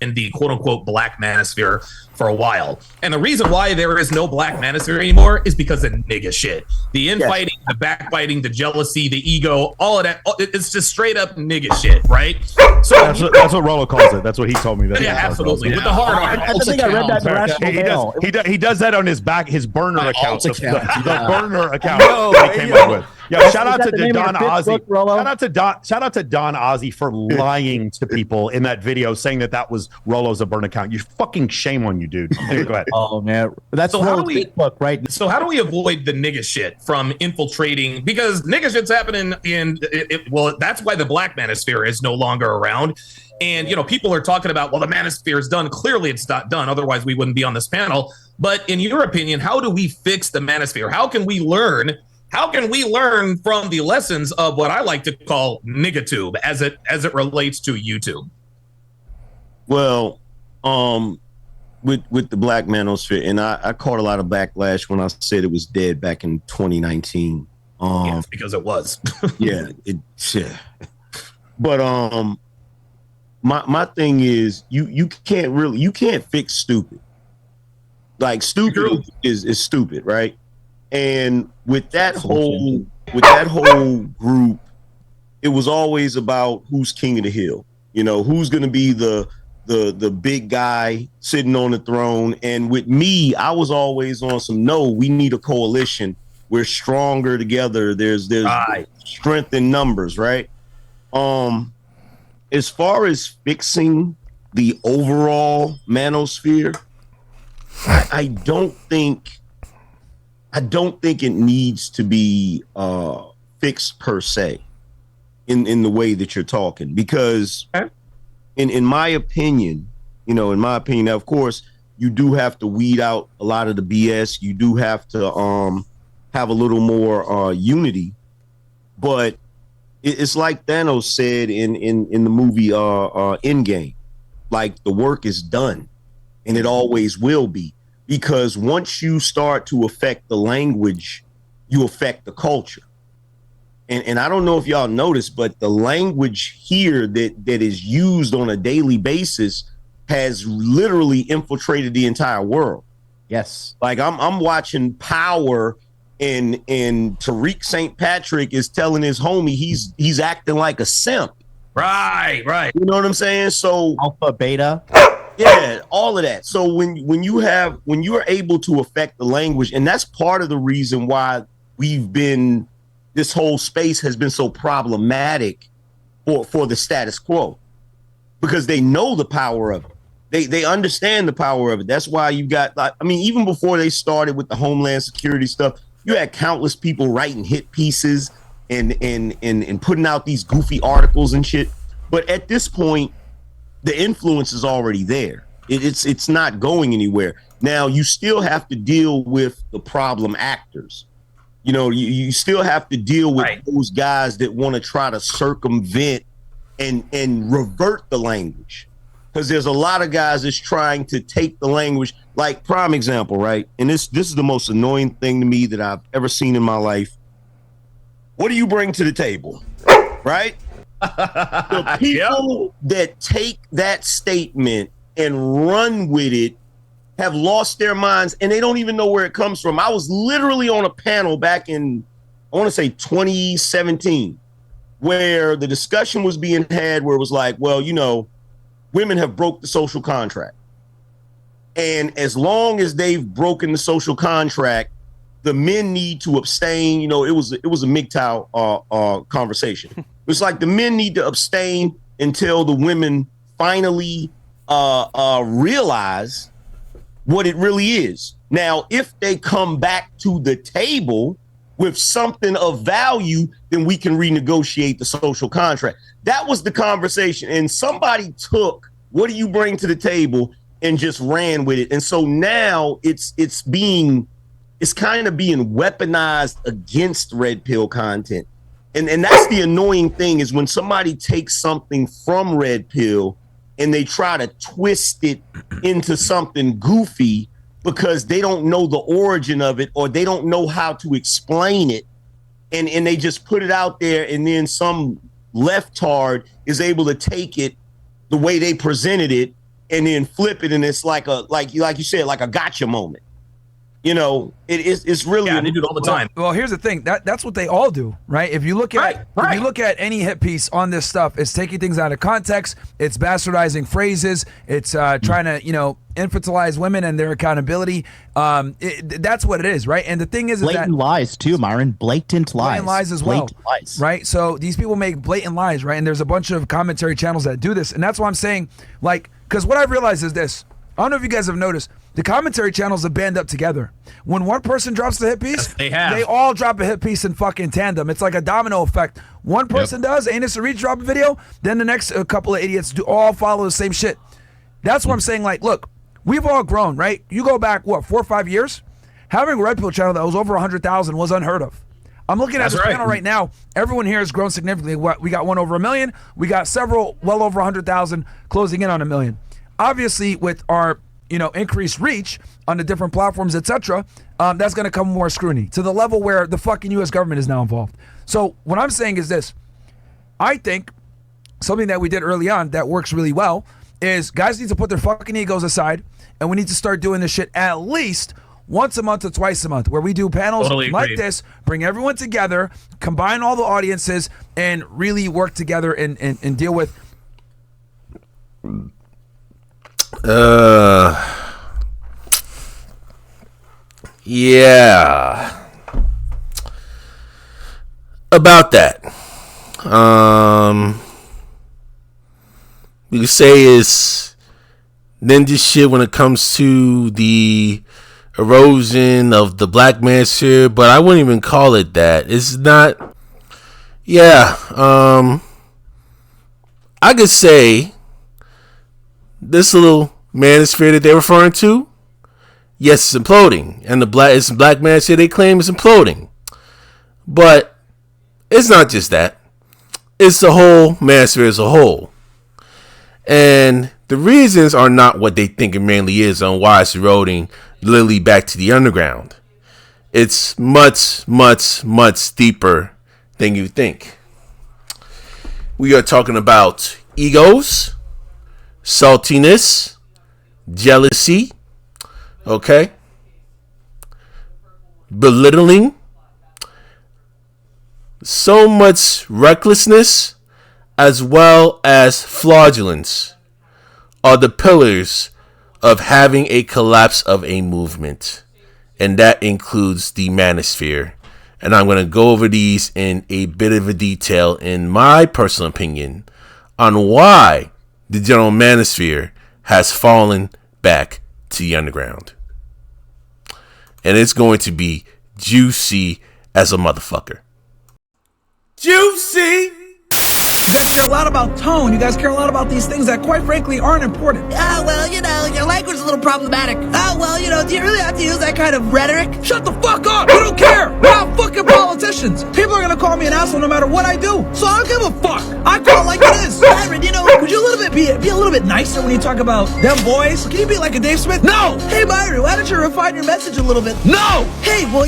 in the quote unquote black manosphere for a while. And the reason why there is no black manosphere anymore is because of nigga shit. The infighting, the backbiting, the jealousy, the ego, all of that. It's just straight up nigga shit, right? So that's what Rollo calls it. That's what he told me. Yeah, absolutely. With the hard R. I think I read that in Rational Mail. He does that on his burner account. The burner account Yo, he came up with. Yeah, shout out to Don Ozzy. Shout out to Don Ozzy for lying to people in that video, saying that was Rollo's burner account. You fucking shame on you, dude. Anyway, go ahead. Oh man, that's so how do we Facebook, right? So how do we avoid the nigga shit from infiltrating? Because nigga shit's happening well, that's why the black manosphere is no longer around. And, you know, people are talking about, well, the manosphere is done. Clearly it's not done. Otherwise we wouldn't be on this panel. But in your opinion, how do we fix the manosphere? How can we learn from the lessons of what I like to call niggatube as it relates to YouTube? Well, with the black manosphere, and I caught a lot of backlash when I said it was dead back in 2019. Yes, because it was. Yeah. But my thing is you can't fix stupid. Like stupid is stupid, right? And with that whole group, it was always about who's king of the hill. You know, who's going to be the big guy sitting on the throne. And with me, I was always on some, no, we need a coalition. We're stronger together. There's strength in numbers, right? As far as fixing the overall manosphere, I don't think it needs to be fixed per se in the way that you're talking, because in my opinion, of course, you do have to weed out a lot of the BS. You do have to have a little more unity, but it's like Thanos said in the movie Endgame, like the work is done, and it always will be, because once you start to affect the language, you affect the culture. And I don't know if y'all noticed, but the language here that is used on a daily basis has literally infiltrated the entire world. Yes. Like I'm watching Power, and Tariq St. Patrick is telling his homie he's acting like a simp. Right. You know what I'm saying? So alpha, beta. Yeah, all of that. So when you are able to affect the language, and that's part of the reason why this whole space has been so problematic for the status quo, because they know the power of it. They understand the power of it. That's why you got, even before they started with the Homeland Security stuff, you had countless people writing hit pieces and putting out these goofy articles and shit. But at this point, the influence is already there. It's not going anywhere. Now you still have to deal with the problem actors. You know, you still have to deal with those guys that want to try to circumvent and revert the language. Because there's a lot of guys that's trying to take the language, like prime example, right? And this is the most annoying thing to me that I've ever seen in my life. What do you bring to the table? Right? The people that take that statement and run with it have lost their minds, and they don't even know where it comes from. I was literally on a panel back in, I want to say 2017, where the discussion was being had where it was like, well, you know, women have broke the social contract. And as long as they've broken the social contract, the men need to abstain. You know, it was a MGTOW conversation. It's like the men need to abstain until the women finally realize what it really is. Now, if they come back to the table with something of value, then we can renegotiate the social contract. That was the conversation. And somebody took, what do you bring to the table, and just ran with it. And so now it's kind of being weaponized against red pill content. And that's the annoying thing, is when somebody takes something from red pill and they try to twist it into something goofy because they don't know the origin of it, or they don't know how to explain it. And they just put it out there, and then some leftard is able to take it the way they presented it and then flip it, and it's like you said, like a gotcha moment. You know, it's really they do it all the time. Well, here's the thing. That's what they all do, right? If you look at if you look at any hit piece on this stuff, it's taking things out of context, it's bastardizing phrases, it's trying to, infantilize women and their accountability. That's what it is, right? And the thing is blatant that lies too, Myron. Blatant lies. Blatant lies as well, lies. right? So these people make blatant lies, right? And there's a bunch of commentary channels that do this, and that's why I'm saying, because what I've realized is this. I don't know if you guys have noticed, the commentary channels have band up together. When one person drops the hit piece, they all drop a hit piece in fucking tandem. It's like a domino effect. One person does, Anus and Reach drop a video, then the next couple of idiots do all follow the same shit. That's what I'm saying. Look, we've all grown, right? You go back, 4 or 5 years? Having a Red Pill channel that was over 100,000 was unheard of. I'm looking at this panel right now. Everyone here has grown significantly. We got one over 1 million. We got several well over 100,000 closing in on 1 million. Obviously, with our increased reach on the different platforms, etc., that's going to come more scrutiny to the level where the fucking U.S. government is now involved. So what I'm saying is this. I think something that we did early on that works really well is guys need to put their fucking egos aside, and we need to start doing this shit at least once a month or twice a month, where we do panels like this, bring everyone together, combine all the audiences, and really work together and deal with yeah. About that. We could say is ninja shit when it comes to the erosion of the black manosphere, but I wouldn't even call it that. It's not. Yeah. I could say this little manosphere that they're referring to, yes, it's imploding, and it's black manosphere they claim is imploding, but it's not just that. It's the whole manosphere as a whole, and the reasons are not what they think it mainly is on why it's eroding literally back to the underground. It's much, much, much deeper than you think. We are talking about egos, saltiness, jealousy, okay, belittling, so much recklessness, as well as fraudulence are the pillars of having a collapse of a movement, and that includes the manosphere. And I'm going to go over these in a bit of a detail in my personal opinion on why the general manosphere has fallen back to the underground. And it's going to be juicy as a motherfucker. Juicy! You guys care a lot about tone. You guys care a lot about these things that, quite frankly, aren't important. Oh, well, your language is a little problematic. Oh, well, do you really have to use that kind of rhetoric? Shut the fuck up! We don't care! We're not fucking politicians! People are gonna call me an asshole no matter what I do, so I don't give a fuck! I call it like it is! Byron, could you be a little bit nicer when you talk about them boys? Can you be like a Dave Smith? No! Hey, Byron, why don't you refine your message a little bit? No! Hey, well,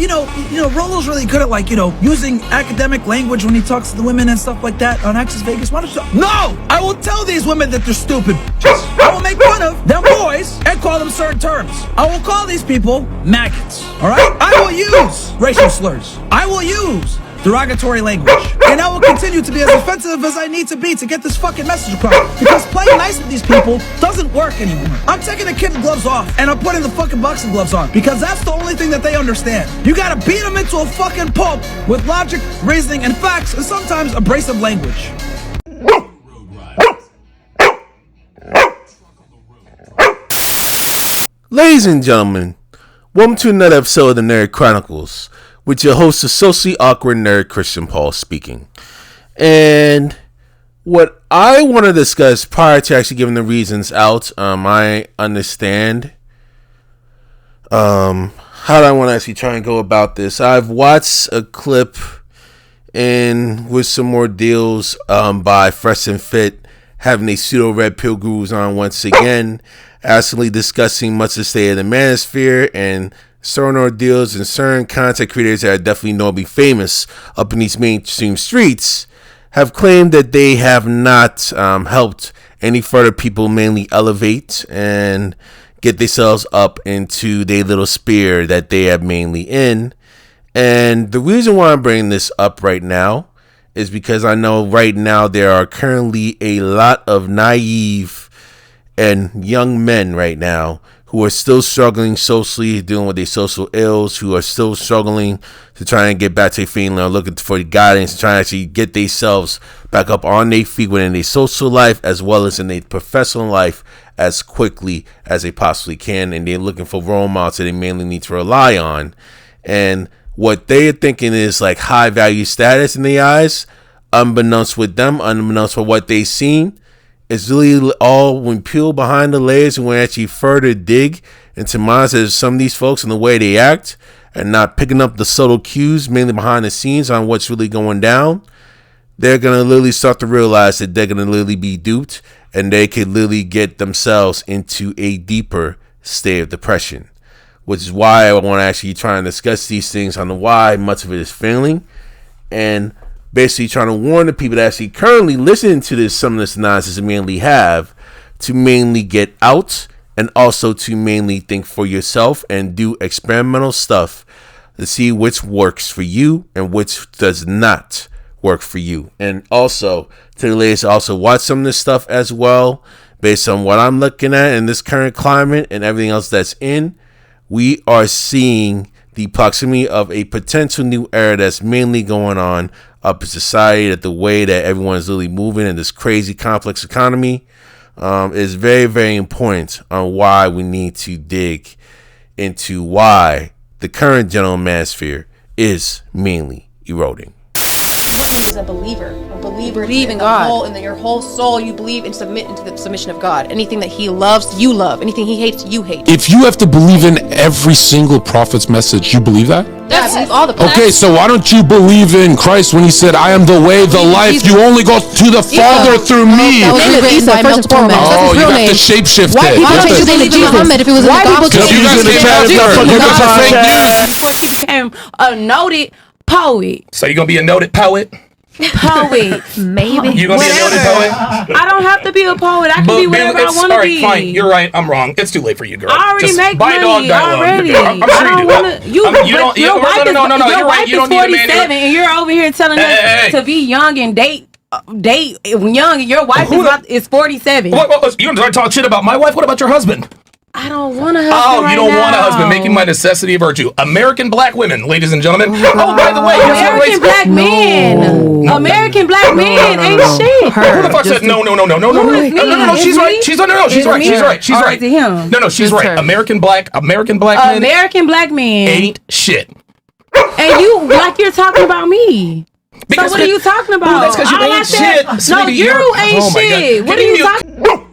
Rolo's really good at, using academic language when he talks to the women and stuff like that on Access Vegas. Why don't you... No! I will tell these women that they're stupid. I will make fun of them boys and call them certain terms. I will call these people maggots. Alright? I will use racial slurs. I will use derogatory language. And I will continue to be as offensive as I need to be to get this fucking message across. Because playing nice with these people doesn't work anymore. I'm taking the kid gloves off and I'm putting the fucking boxing gloves on. Because that's the only thing that they understand. You gotta beat them into a fucking pulp with logic, reasoning, and facts, and sometimes abrasive language. Ladies and gentlemen, welcome to another episode of the Nerd Chronicles, with your host, the socially awkward nerd Christian Paul speaking. And what I want to discuss prior to actually giving the reasons out, I understand how do I want to actually try and go about this. I've watched a clip and with some more deals by Fresh and Fit, having a pseudo red pill gurus on once again, absolutely discussing much of the state of the manosphere and certain ordeals and certain content creators that are definitely known to be famous up in these mainstream streets have claimed that they have not helped any further people mainly elevate and get themselves up into their little sphere that they are mainly in. And the reason why I'm bringing this up right now is because I know right now there are currently a lot of naive and young men right now who are still struggling socially, dealing with their social ills, who are still struggling to try and get back to their feet and looking for guidance, trying to actually get themselves back up on their feet within their social life as well as in their professional life as quickly as they possibly can. And they're looking for role models that they mainly need to rely on. And what they're thinking is like high value status in their eyes, unbeknownst with them, unbeknownst for what they've seen. It's really all when peeled behind the layers and when actually further dig into minds of some of these folks and the way they act and not picking up the subtle cues mainly behind the scenes on what's really going down, they're going to literally start to realize that they're going to literally be duped and they could literally get themselves into a deeper state of depression, which is why I want to actually try and discuss these things on the why much of it is failing and basically trying to warn the people that actually currently listening to this, some of this nonsense mainly have, to mainly get out and also to mainly think for yourself and do experimental stuff to see which works for you and which does not work for you. And also to the ladies, also watch some of this stuff as well based on what I'm looking at in this current climate and everything else that's in. We are seeing the proximity of a potential new era that's mainly going on up in society, that the way that everyone is really moving in this crazy complex economy is very, very important on why we need to dig into why the current general manosphere is mainly eroding. What is a believer? A believer believe in God. In your whole soul, you believe and submit into the submission of God. Anything that He loves, you love. Anything He hates, you hate. If you have to believe in every single prophet's message, you believe that? Yeah, I believe all the prophets. Okay, so why don't you believe in Christ when He said, "I am the way, the life. You only go to the Father through me." That was written by multiple men. Oh, you have to shapeshift Why it. people change the name to Muhammad if it was in the gospel? You guys can tell fake news. Before she became a noted poet. So you're gonna be a noted poet? Poet. Maybe. You gonna be a noted poet? I don't have to be a poet. I can be whatever I want to be. All right, fine. You're right. I'm wrong. It's too late for you, girl. I already Just make buy money dog dialogue. already. I'm sure you do. Your wife is 47 and you're over here telling us to be young and date young, and your wife is 47. What, you don't talk shit about my wife? What about your husband? I don't want a husband. Oh, you don't right want a now. husband, making my necessity a virtue. American black women, ladies and gentlemen. Oh, by the way, American black men. American black men ain't shit. Who the fuck said no? She's right. She's right. She's right. No, she's right. American black men. American black men ain't shit. And you're talking about me. Because so what are you talking about? Well, that's because you ain't shit. No, Sweetie, you ain't shit. What are you talking about?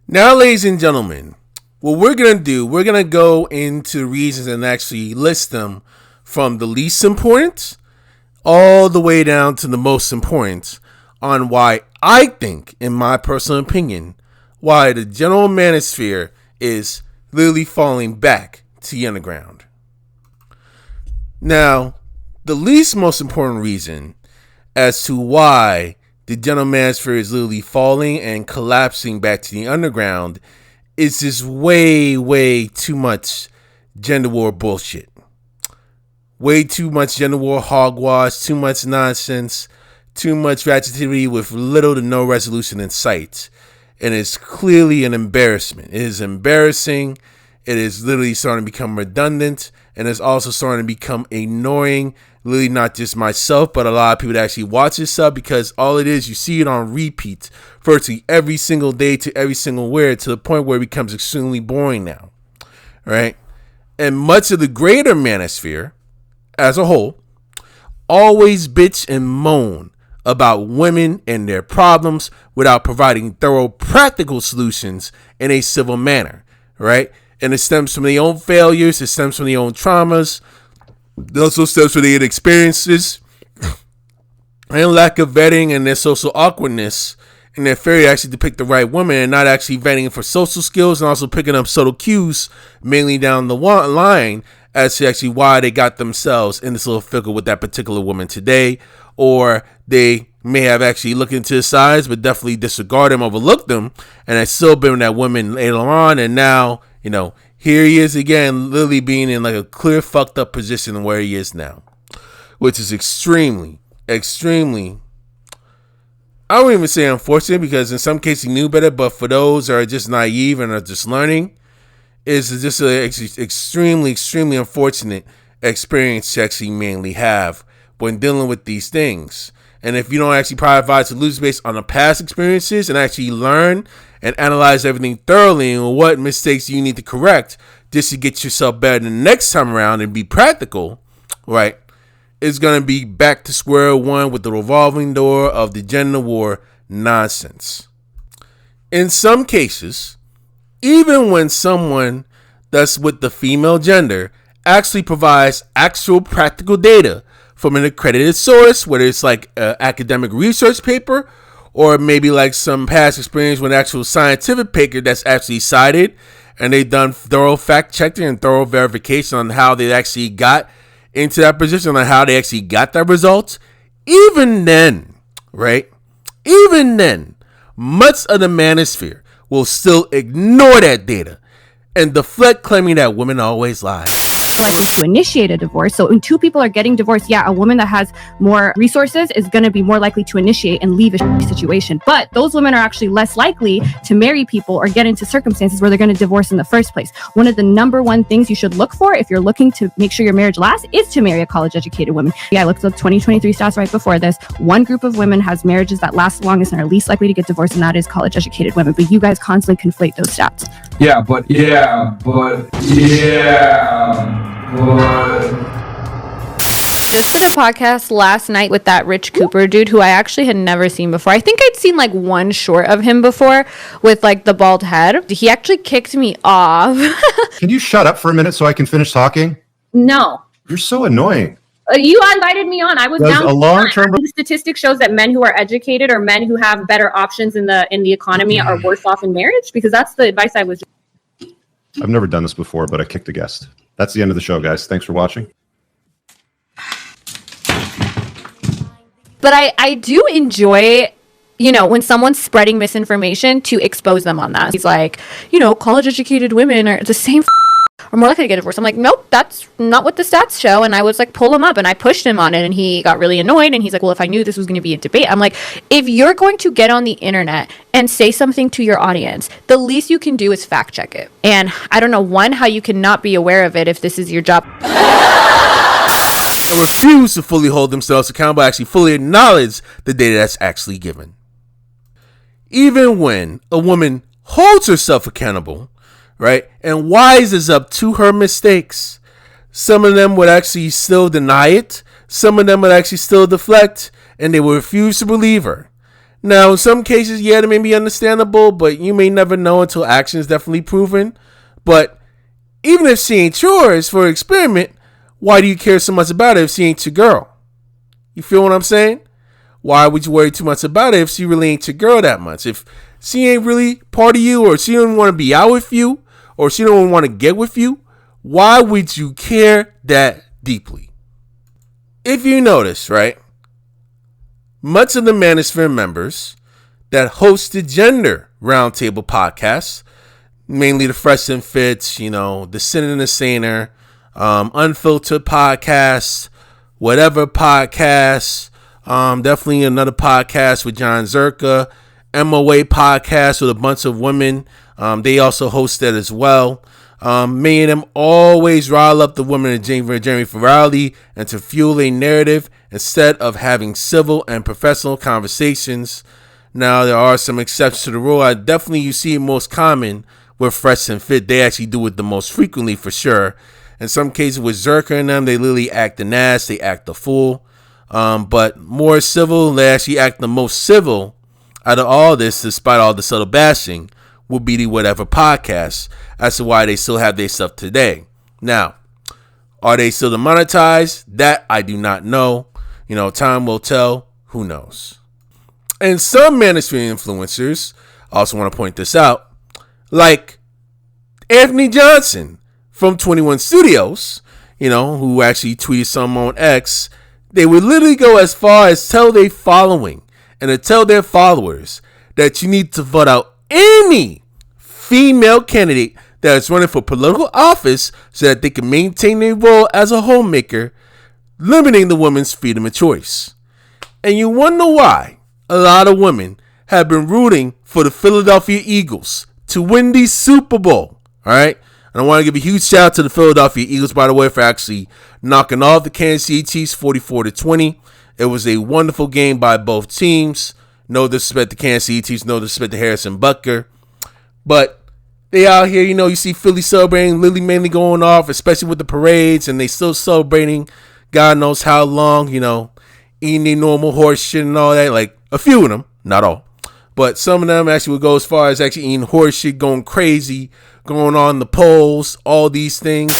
Now, ladies and gentlemen, what we're going to do, we're going to go into the reasons and actually list them from the least important all the way down to the most important on why I think, in my personal opinion, why the general manosphere is literally falling back to the underground. Now, the least most important reason as to why the general manosphere is literally falling and collapsing back to the underground is just way, way too much gender war bullshit. Way too much gender war hogwash, too much nonsense, too much ratchetivity with little to no resolution in sight. And it's clearly an embarrassment. It is embarrassing. It is literally starting to become redundant. And it's also starting to become annoying. Literally not just myself, but a lot of people that actually watch this stuff, because all it is, you see it on repeat virtually every single day to every single where, to the point where it becomes extremely boring now, right? And much of the greater manosphere as a whole always bitch and moan about women and their problems without providing thorough practical solutions in a civil manner, right? And it stems from their own failures, it stems from their own traumas. It also stems from their experiences and lack of vetting and their social awkwardness and their failure to actually depict the right woman and not actually vetting for social skills and also picking up subtle cues mainly down the line as to actually why they got themselves in this little fickle with that particular woman today, or they may have actually looked into his sides, but definitely disregarded him, overlooked them, and had still been with that woman later on, and now, here he is again, literally being in like a clear fucked up position where he is now, which is extremely, extremely, I won't even say unfortunate, because in some cases he knew better, but for those that are just naive and are just learning, it's just an extremely, extremely unfortunate experience to actually mainly have when dealing with these things. And if you don't actually provide solutions based on the past experiences and actually learn and analyze everything thoroughly and what mistakes you need to correct just to get yourself better the next time around and be practical, right, it's going to be back to square one with the revolving door of the gender war nonsense. In some cases, even when someone that's with the female gender actually provides actual practical data from an accredited source, whether it's like an academic research paper or maybe like some past experience with an actual scientific paper that's actually cited and they've done thorough fact checking and thorough verification on how they actually got into that position and how they actually got that result. Even then, right? Even then, much of the manosphere will still ignore that data and deflect, claiming that women always lie. Likely to initiate a divorce. So when two people are getting divorced, a woman that has more resources is going to be more likely to initiate and leave a situation. But those women are actually less likely to marry people or get into circumstances where they're going to divorce in the first place. One of the number one things you should look for if you're looking to make sure your marriage lasts is to marry a college-educated woman. I looked at 2023 stats right before this. One group of women has marriages that last the longest and are least likely to get divorced, and that is college-educated women. But you guys constantly conflate those stats. Just did a podcast last night with that Rich Cooper dude who I actually had never seen before. I think I'd seen like one short of him before with like the bald head. He actually kicked me off. Can you shut up for a minute so I can finish talking? No. You're so annoying. You invited me on. I was down. The statistic shows that men who are educated or men who have better options in the economy are worse off in marriage, because that's the advice I was. I've never done this before, but I kicked a guest. That's the end of the show, guys. Thanks for watching. But I do enjoy, when someone's spreading misinformation, to expose them on that. He's like, college-educated women are the same are more likely to get divorced. I'm like, nope, that's not what the stats show. And I was like, pull him up, and I pushed him on it, and he got really annoyed. And he's like, well, if I knew this was going to be a debate. I'm like, if you're going to get on the internet and say something to your audience, the least you can do is fact check it. And I don't know, how you cannot be aware of it if this is your job. Refuse to fully hold themselves accountable, actually fully acknowledge the data that's actually given. Even when a woman holds herself accountable, right, and wises up to her mistakes, some of them would actually still deny it, some of them would actually still deflect, and they will refuse to believe her. Now, in some cases, it may be understandable, but you may never know until action is definitely proven. But even if she ain't yours for experiment, why do you care so much about it if she ain't your girl? You feel what I'm saying? Why would you worry too much about it if she really ain't your girl that much? If she ain't really part of you, or she don't want to be out with you, or she don't want to get with you, why would you care that deeply? If you notice, right, much of the Manosphere members that host the Gender Roundtable podcasts, mainly the Fresh and Fits, the Sin and the Saner, Unfiltered podcasts, whatever podcasts, definitely another podcast with John Zerka, MOA podcast with a bunch of women. They also host that as well. Many of them always rile up the women of Jeremy Ferrari and to fuel a narrative instead of having civil and professional conversations. Now, there are some exceptions to the rule. You see it most common with Fresh and Fit. They actually do it the most frequently, for sure. In some cases with Zerka and them, they literally act an ass, they act a fool. But more civil, they actually act the most civil out of all this, despite all the subtle bashing, would be the Whatever podcast. As to why they still have their stuff today. Now, are they still demonetized? That I do not know. Time will tell. Who knows? And some Manosphere influencers, I also want to point this out, like Anthony Johnson from 21 Studios, who actually tweeted some on X, they would literally go as far as tell their following and to tell their followers that you need to vote out any female candidate that is running for political office so that they can maintain their role as a homemaker, limiting the woman's freedom of choice. And you wonder why a lot of women have been rooting for the Philadelphia Eagles to win the Super Bowl. All right. And I want to give a huge shout out to the Philadelphia Eagles, by the way, for actually knocking off the Kansas City Chiefs 44-20. It was a wonderful game by both teams. No disrespect to Kansas City Chiefs, no disrespect to Harrison Butker. But they out here, you see Philly celebrating, Lily mainly going off, especially with the parades, and they still celebrating God knows how long, eating their normal horse shit and all that. Like a few of them, not all. But some of them actually would go as far as actually eating horse shit, going crazy, going on the polls, all these things.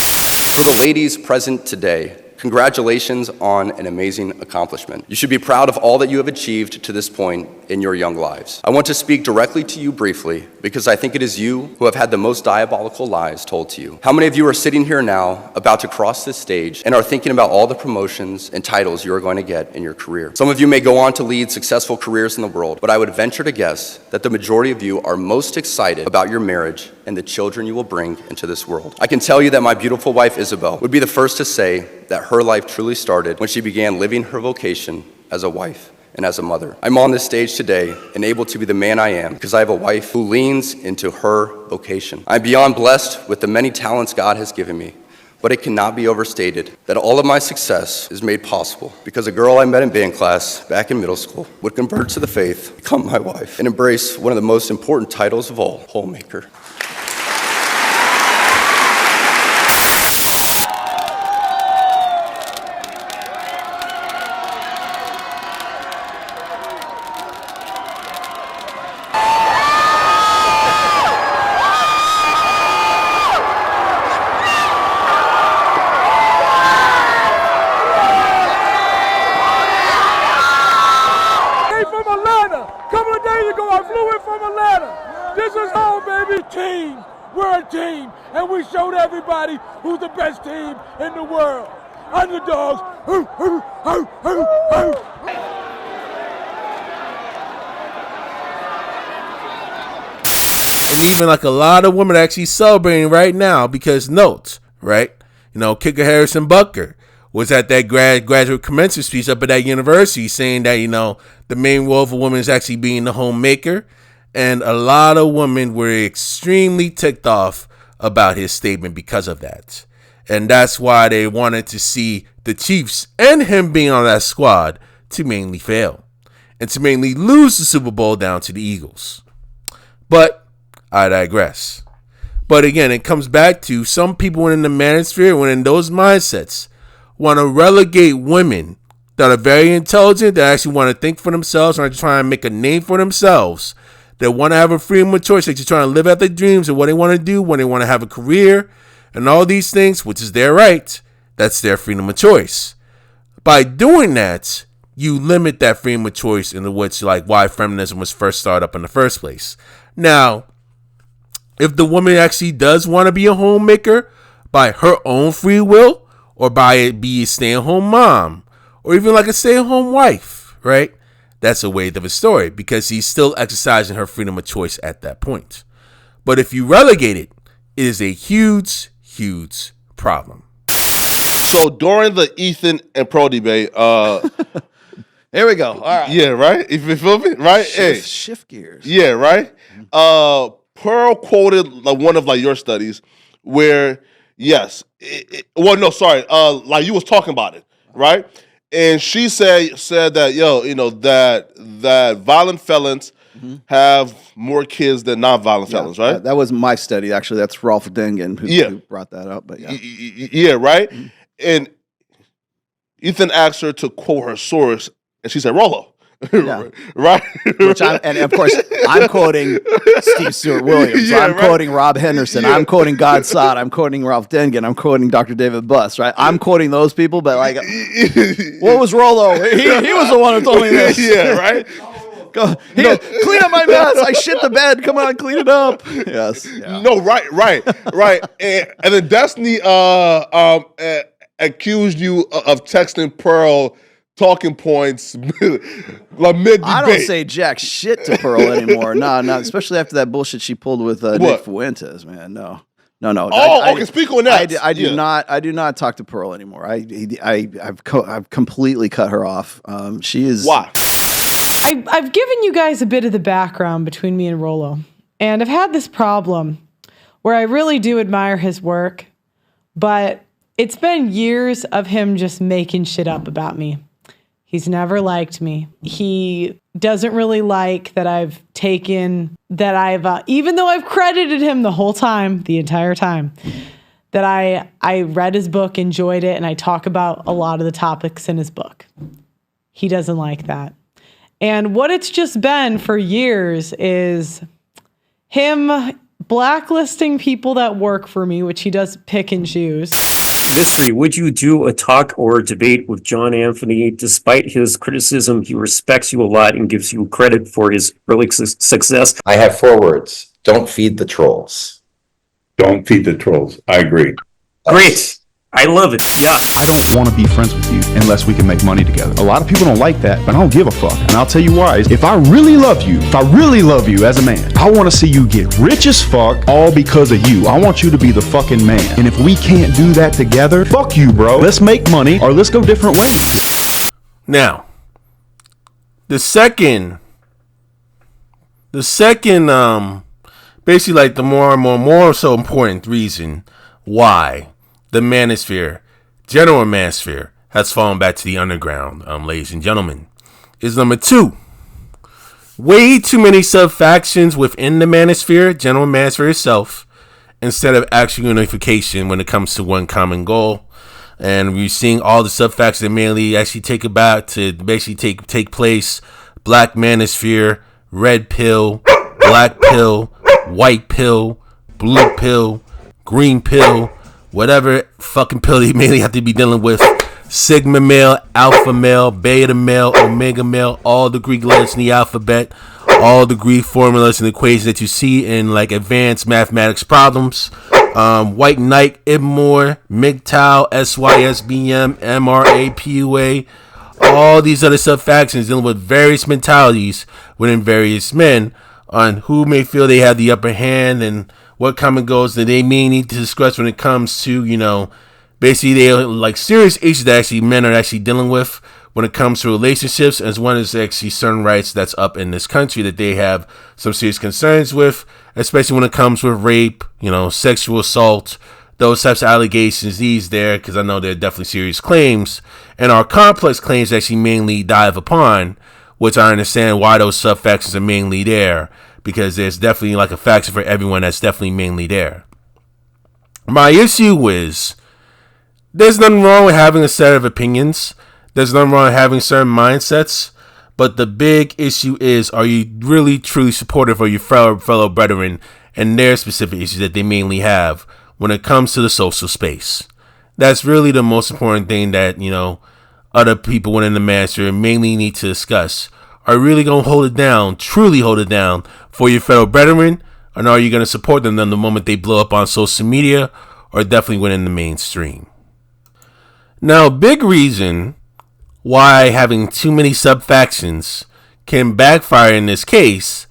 For the ladies present today, congratulations on an amazing accomplishment. You should be proud of all that you have achieved to this point in your young lives. I want to speak directly to you briefly because I think it is you who have had the most diabolical lies told to you. How many of you are sitting here now about to cross this stage and are thinking about all the promotions and titles you are going to get in your career? Some of you may go on to lead successful careers in the world, but I would venture to guess that the majority of you are most excited about your marriage and the children you will bring into this world. I can tell you that my beautiful wife Isabel would be the first to say that her life truly started when she began living her vocation as a wife and as a mother. I'm on this stage today and able to be the man I am because I have a wife who leans into her vocation. I'm beyond blessed with the many talents God has given me, but it cannot be overstated that all of my success is made possible because a girl I met in band class back in middle school would convert to the faith, become my wife, and embrace one of the most important titles of all, homemaker. And we showed everybody who's the best team in the world. Underdogs. And even like a lot of women are actually celebrating right now because note, right? Kicker Harrison Butker was at that graduate commencement speech up at that university saying that, the main role of a woman is actually being the homemaker. And a lot of women were extremely ticked off about his statement because of that. And that's why they wanted to see the Chiefs and him being on that squad to mainly fail and to mainly lose the Super Bowl down to the Eagles. But I digress. But again, it comes back to some people in the manosphere, when in those mindsets, want to relegate women that are very intelligent, that actually want to think for themselves, and are trying to make a name for themselves, that want to have a freedom of choice, that you're trying to live out their dreams and what they want to do, when they want to have a career and all these things, which is their right. That's their freedom of choice. By doing that, you limit that freedom of choice in which, like, why feminism was first started up in the first place. Now, if the woman actually does want to be a homemaker by her own free will, or by it be a stay-at-home mom, or even like a stay-at-home wife, right? That's a way of a story because he's still exercising her freedom of choice at that point. But if you relegate it, it is a huge, huge problem. So during the Ethan and Pro debate, here we go. All right. Yeah, right? If you feel me, right? Shift gears. Yeah, right? Pearl quoted one of your studies where, yes, like you was talking about it, right? And she said that that violent felons have more kids than non-violent felons, right? That was my study, actually. That's Rolf Dingen who brought that up. But yeah, right. And Ethan asked her to quote her source, and she said Rollo. Yeah. Right. And of course, I'm quoting Steve Stewart Williams. Yeah, I'm quoting Rob Henderson. Yeah. I'm quoting God Sod. I'm quoting Ralph Dingen. I'm quoting Dr. David Buss. Right. I'm quoting those people. But what was Rollo? He was the one who told me this. Yeah. Right. Clean up my mess. I shit the bed. Come on, clean it up. Yes. Yeah. No. Right. And then Destiny accused you of texting Pearl talking points like mid-debate. I don't say jack shit to Pearl anymore. No, especially after that bullshit she pulled with Nick Fuentes, man. No. Oh, okay. Speak on that. I do not talk to Pearl anymore. I've completely cut her off. She is. Why? I've given you guys a bit of the background between me and Rolo, and I've had this problem where I really do admire his work, but it's been years of him just making shit up about me. He's never liked me. He doesn't really like that even though I've credited him the entire time, that I read his book, enjoyed it, and I talk about a lot of the topics in his book. He doesn't like that. And what it's just been for years is him blacklisting people that work for me, which he does pick and choose. Mystery, would you do a talk or a debate with John Anthony? Despite his criticism, he respects you a lot and gives you credit for his early success. I have 4 words. Don't feed the trolls. Don't feed the trolls. I agree. Great. I love it. Yeah. I don't want to be friends with you unless we can make money together. A lot of people don't like that, but I don't give a fuck. And I'll tell you why. If I really love you as a man, I want to see you get rich as fuck all because of you. I want you to be the fucking man. And if we can't do that together, fuck you, bro. Let's make money or let's go different ways. Now, the second, basically like the more so important reason why the Manosphere, general Manosphere, has fallen back to the underground, ladies and gentlemen, is number 2. Way too many sub-factions within the Manosphere, general Manosphere itself, instead of actual unification when it comes to one common goal. And we're seeing all the sub-factions that mainly actually take place. Black Manosphere, red pill, black pill, white pill, blue pill, green pill, whatever fucking pill you mainly have to be dealing with. Sigma male, alpha male, beta male, omega male, all the Greek letters in the alphabet, all the Greek formulas and equations that you see in like advanced mathematics problems. White Knight, Ibmore, MGTOW, SYSBM, MRA, PUA, all these other sub-factions dealing with various mentalities within various men on who may feel they have the upper hand and what common goals that they may need to discuss when it comes to, basically they like serious issues that actually men are actually dealing with when it comes to relationships, as one is actually certain rights that's up in this country that they have some serious concerns with, especially when it comes with rape, sexual assault, those types of allegations, because I know they're definitely serious claims, and our complex claims actually mainly dive upon, which I understand why those sub-factions are mainly there, because there's definitely like a faction for everyone that's definitely mainly there. My issue is, there's nothing wrong with having a set of opinions. There's nothing wrong with having certain mindsets. But the big issue is, are you really truly supportive of your fellow brethren and their specific issues that they mainly have when it comes to the social space? That's really the most important thing that, other people within the Manosphere mainly need to discuss. Are you really going to hold it down, truly hold it down for your fellow brethren? Or are you going to support them the moment they blow up on social media or definitely within the mainstream? Now, a big reason why having too many sub-factions can backfire in this case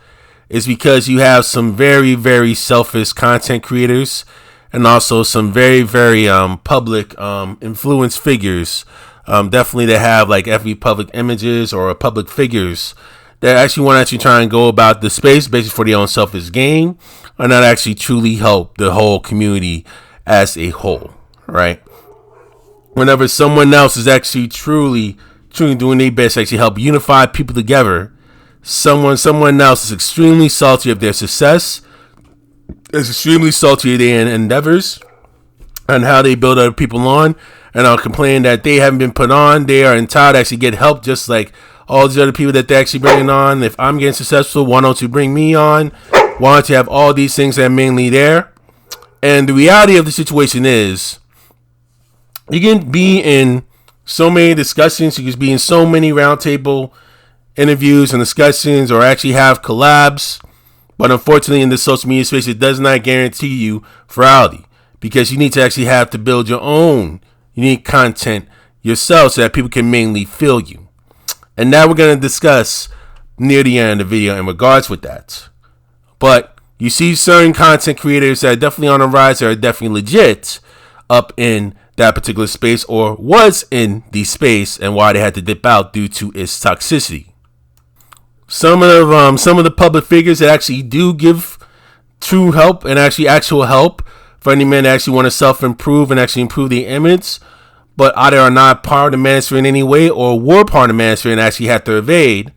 is because you have some very, very selfish content creators and also some very, very public influence figures, definitely that have like every public images or public figures that actually want to actually try and go about the space basically for their own selfish gain or not actually truly help the whole community as a whole, right? Whenever someone else is actually truly doing their best to actually help unify people together, someone else is extremely salty of their success, is extremely salty of their endeavors and how they build other people on, and are complaining that they haven't been put on. They are entitled to actually get help just like all these other people that they're actually bringing on. If I'm getting successful, why don't you bring me on? Why don't you have all these things that are mainly there? And the reality of the situation is, you can be in so many discussions, you can be in so many roundtable interviews and discussions or actually have collabs, but unfortunately in the social media space, it does not guarantee you virality because you need to actually have to build your own unique content yourself so that people can mainly feel you. And now we're going to discuss near the end of the video in regards with that. But you see certain content creators that are definitely on the rise, that are definitely legit up in that particular space, or was in the space, and why they had to dip out due to its toxicity. Some of the public figures that actually do give true help and actually actual help for any men that actually want to self-improve and actually improve their image, but either are not part of the Manosphere in any way or were part of the Manosphere and actually had to evade,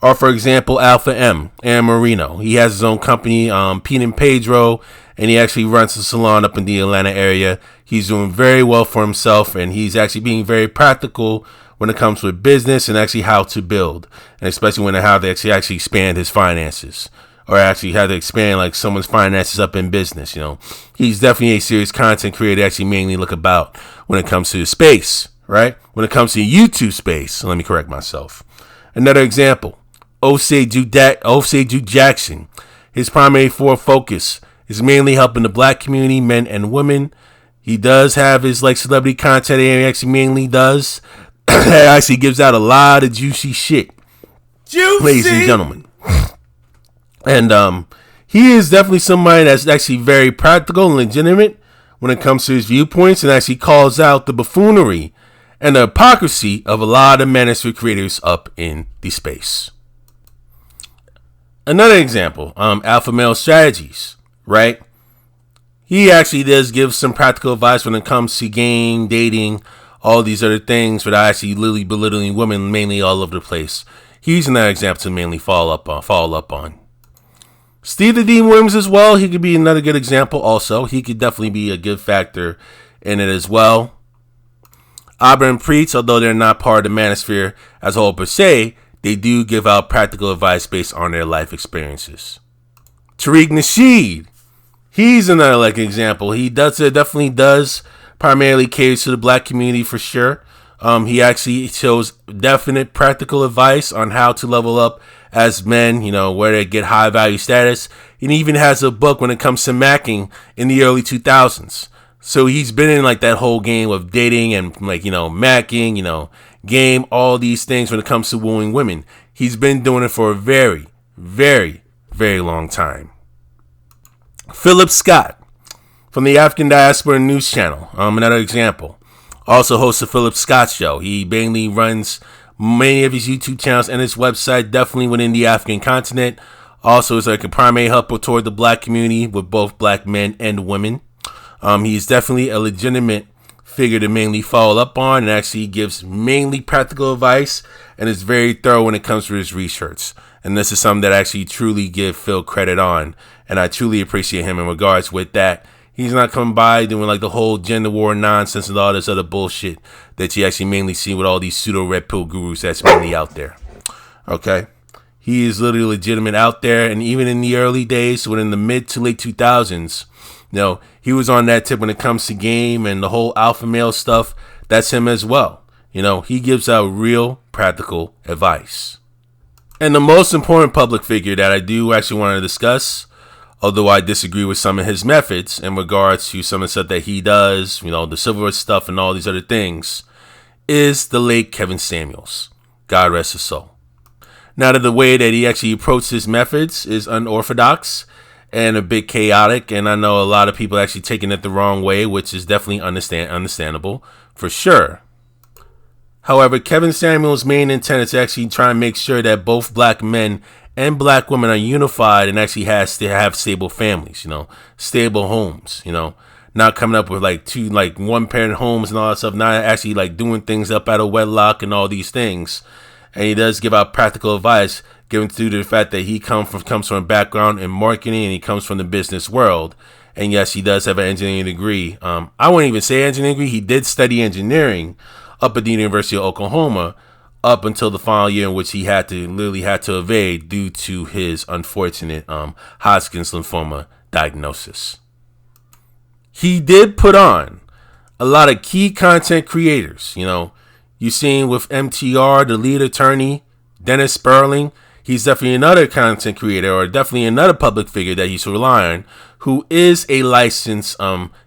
are, for example, Alpha M and Marino. He has his own company, Pete and Pedro, and he actually runs a salon up in the Atlanta area. He's doing very well for himself, and he's actually being very practical when it comes with business and actually how to build, and especially when how to actually expand his finances, or actually how to expand like someone's finances up in business. You know, he's definitely a serious content creator. Actually, mainly look about when it comes to the space, right? When it comes to YouTube space. So let me correct myself. Another example, Osei Duke Jackson. His primary focus is mainly helping the black community, men and women. He does have his like celebrity content, and he actually mainly does. Actually gives out a lot of juicy shit, ladies and gentlemen. And he is definitely somebody that's actually very practical and legitimate when it comes to his viewpoints, and actually calls out the buffoonery and the hypocrisy of a lot of Manosphere creators up in the space. Another example, Alpha Male Strategies, right? He actually does give some practical advice when it comes to game, dating, all these other things, without actually literally belittling women mainly all over the place. He's another example to mainly follow up on. Steve the Dean Williams as well. He could be another good example also. He could definitely be a good factor in it as well. Abra and Preach, although they're not part of the Manosphere as a whole per se, they do give out practical advice based on their life experiences. Tariq Nasheed, he's another like example. He definitely does primarily caters to the black community for sure. He actually shows definite practical advice on how to level up as men, you know, where to get high value status. And he even has a book when it comes to macking in the early 2000s. So he's been in like that whole game of dating and like, you know, macking, you know, game, all these things when it comes to wooing women. He's been doing it for a very, very, very long time. Philip Scott from the African Diaspora News Channel, another example. Also hosts the Philip Scott Show. He mainly runs many of his YouTube channels and his website, definitely within the African continent. Also is like a primary helper toward the black community with both black men and women. He's definitely a legitimate figure to mainly follow up on, and actually gives mainly practical advice and is very thorough when it comes to his research. And this is something that I actually truly give Phil credit on, and I truly appreciate him in regards with that. He's not coming by doing like the whole gender war nonsense and all this other bullshit that you actually mainly see with all these pseudo red pill gurus that's mainly out there. Okay? He is literally legitimate out there, and even in the early days, within the mid to late 2000s, you know, he was on that tip when it comes to game and the whole alpha male stuff. That's him as well. You know, he gives out real practical advice. And the most important public figure that I do actually want to discuss, although I disagree with some of his methods in regards to some of the stuff that he does, you know, the civil rights stuff and all these other things, is the late Kevin Samuels. God rest his soul. Now, that the way that he actually approached his methods is unorthodox and a bit chaotic, and I know a lot of people actually taking it the wrong way, which is definitely understandable for sure. However, Kevin Samuels' main intent is actually try and make sure that both black men and black women are unified and actually has to have stable families, you know, stable homes, you know, not coming up with like one parent homes and all that stuff, not actually like doing things up out of wedlock and all these things. And he does give out practical advice, given due to the fact that he comes from a background in marketing, and he comes from the business world. And yes, he does have an engineering degree. I wouldn't even say engineering degree. He did study engineering up at the University of Oklahoma up until the final year, in which he literally had to evade due to his unfortunate Hodgkin's lymphoma diagnosis. He did put on a lot of key content creators. You know, you've seen with MTR, the lead attorney, Dennis Sperling. He's definitely another content creator, or definitely another public figure that he's relying on, who is a licensed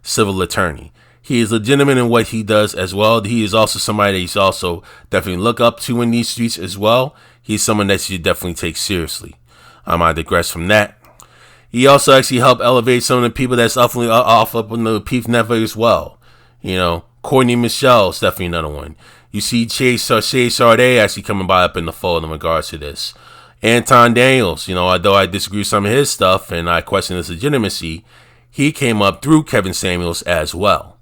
civil attorney. He is legitimate in what he does as well. He is also somebody that he's also definitely look up to in these streets as well. He's someone that you definitely take seriously. I digress from that. He also actually helped elevate some of the people that's off up on the Peep Network as well. You know, Courtney Michelle's definitely another one. You see Shay Sade actually coming by up in the fold in regards to this. Anton Daniels, you know, although I disagree with some of his stuff and I question his legitimacy, he came up through Kevin Samuels as well.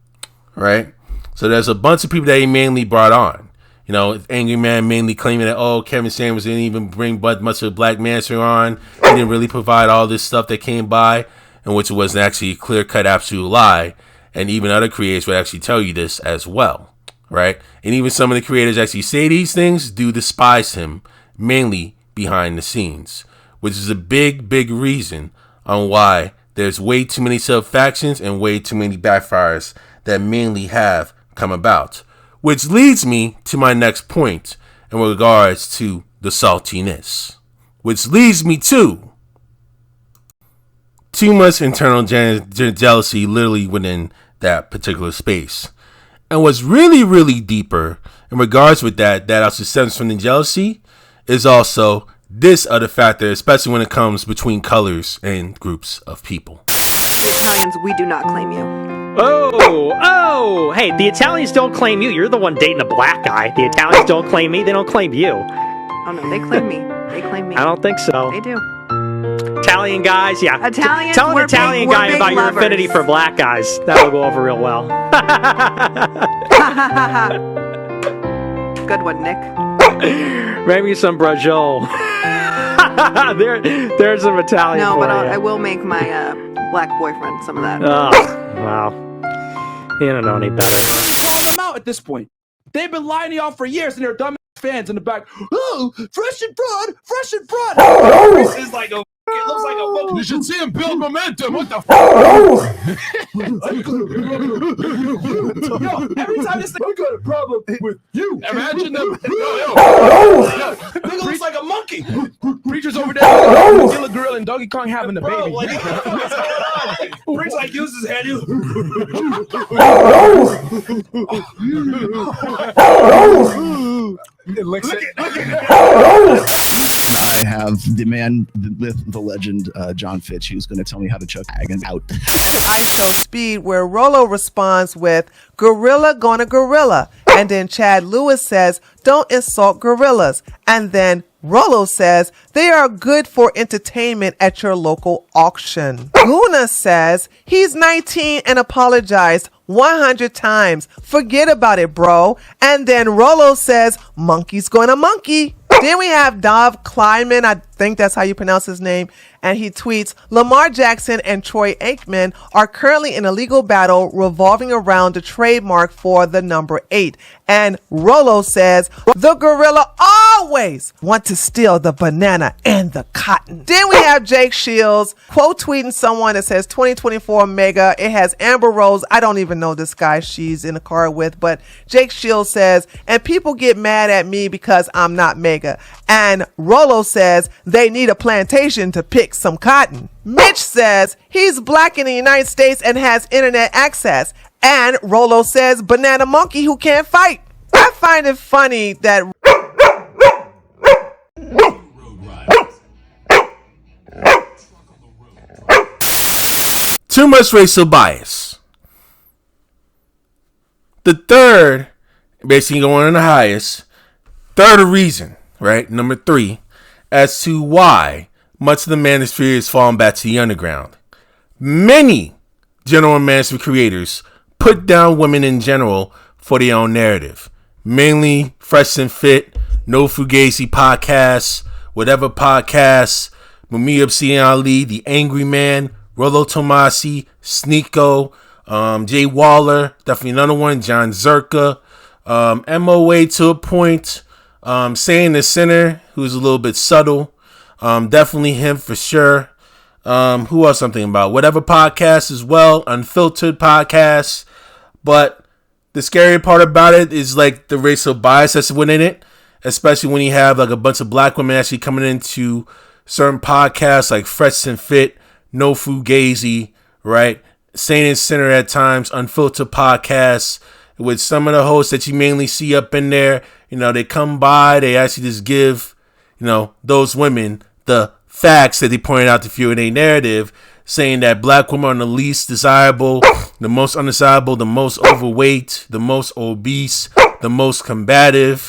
Right? So there's a bunch of people that he mainly brought on. You know, Angry Man mainly claiming that, oh, Kevin Samuels didn't even bring much of Black Manosphere on. He didn't really provide all this stuff that came by, and which was actually a clear-cut absolute lie. And even other creators would actually tell you this as well. Right? And even some of the creators actually say these things do despise him, mainly behind the scenes, which is a big, big reason on why there's way too many sub-factions and way too many backfires that mainly have come about. Which leads me to my next point in regards to the saltiness. Which leads me to too much internal jealousy literally within that particular space. And what's really, really deeper in regards with that also stems from the jealousy is also this other factor, especially when it comes between colors and groups of people. The Italians, we do not claim you. Oh, hey, the Italians don't claim you. You're the one dating a black guy. The Italians don't claim me. They don't claim you. Oh, no, they claim me. They claim me. I don't think so. They do. Italian guys, yeah. Italians, Tell an Italian guy about your lovers. affinity for black guys. That'll go over real well. Good one, Nick. Maybe some Brajol. There's some Italian. No, for but you. I will make my black boyfriend some of that. Oh, wow. You don't know any better. Call them out at this point. They've been lying to y'all for years, and they're dumb fans in the back. Oh, fresh and broad, fresh and broad. This is like a. It looks like a. You should see him build momentum. What the f? Yo, every time this thing, I got a problem with you. Imagine them. Nigga looks like a monkey. Preacher's over there. Killer Girl and Donkey Kong having a baby. Preacher like uses his head. I have the man, the legend, John Fitch, who's going to tell me how to chuck Hagen out. Ice Show Speed, where Rollo responds with, gorilla gonna gorilla. And then Chad Lewis says, don't insult gorillas. And then Rollo says, they are good for entertainment at your local auction. Guna says, he's 19 and apologized 100 times. Forget about it, bro. And then Rollo says, monkey's gonna monkey. Then we have Dov Kleiman, I think that's how you pronounce his name, and he tweets, Lamar Jackson and Troy Aikman are currently in a legal battle revolving around the trademark for the number 8. And Rollo says, the gorilla always want to steal the banana and the cotton. Then we have Jake Shields quote tweeting someone that says 2024 Mega. It has Amber Rose. I don't even know this guy she's in the car with, but Jake Shields says, and people get mad at me because I'm not Mega. And Rollo says, they need a plantation to pick some cotton. Mitch says he's black in the United States and has internet access. And Rollo says banana monkey who can't fight. I find it funny that too much racial bias. The third, basically going on the highest, third reason, right? Number 3, as to why much of the Manosphere has fallen back to the underground. Many general Manosphere creators put down women in general for their own narrative. Mainly Fresh and Fit, No Fugazi podcasts, whatever podcasts, Mumia Obsidian Ali, The Angry Man, Rollo Tomasi, Sneeko, Jay Waller, definitely another one, John Zerka, MOA to a point, Saying the Sinner, who's a little bit subtle, definitely him for sure. Who else I'm thinking about? Whatever podcast as well, Unfiltered podcasts. But the scary part about it is like the racial bias that's within it, especially when you have like a bunch of black women actually coming into certain podcasts like Fresh and Fit, No Fugazi, right? Saint and Sinner at times, unfiltered podcasts with some of the hosts that you mainly see up in there. They come by, they actually just give, those women the facts that they pointed out to fuel their narrative, saying that black women are the least desirable, the most undesirable, the most overweight, the most obese, the most combative,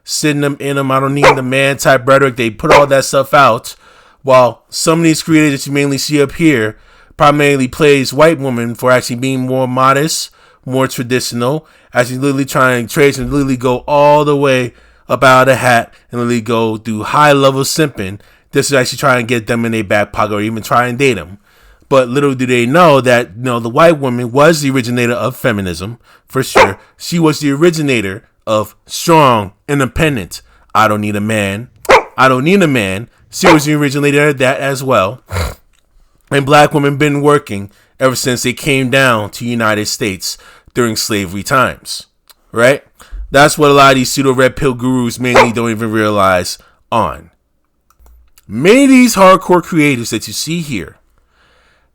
sitting them in them. I don't need the man type rhetoric. They put all that stuff out. While some of these creators that you mainly see up here primarily plays white women for actually being more modest, more traditional, actually literally trying to trace and literally go all the way up out of the hat and literally go do high level simping. This is actually trying to get them in their back pocket or even try and date them. But little do they know that, the white woman was the originator of feminism, for sure. She was the originator of strong, independent, I don't need a man. I don't need a man. She was the originator of that as well. And black women been working ever since they came down to the United States during slavery times, right? That's what a lot of these pseudo red pill gurus mainly don't even realize on. Many of these hardcore creators that you see here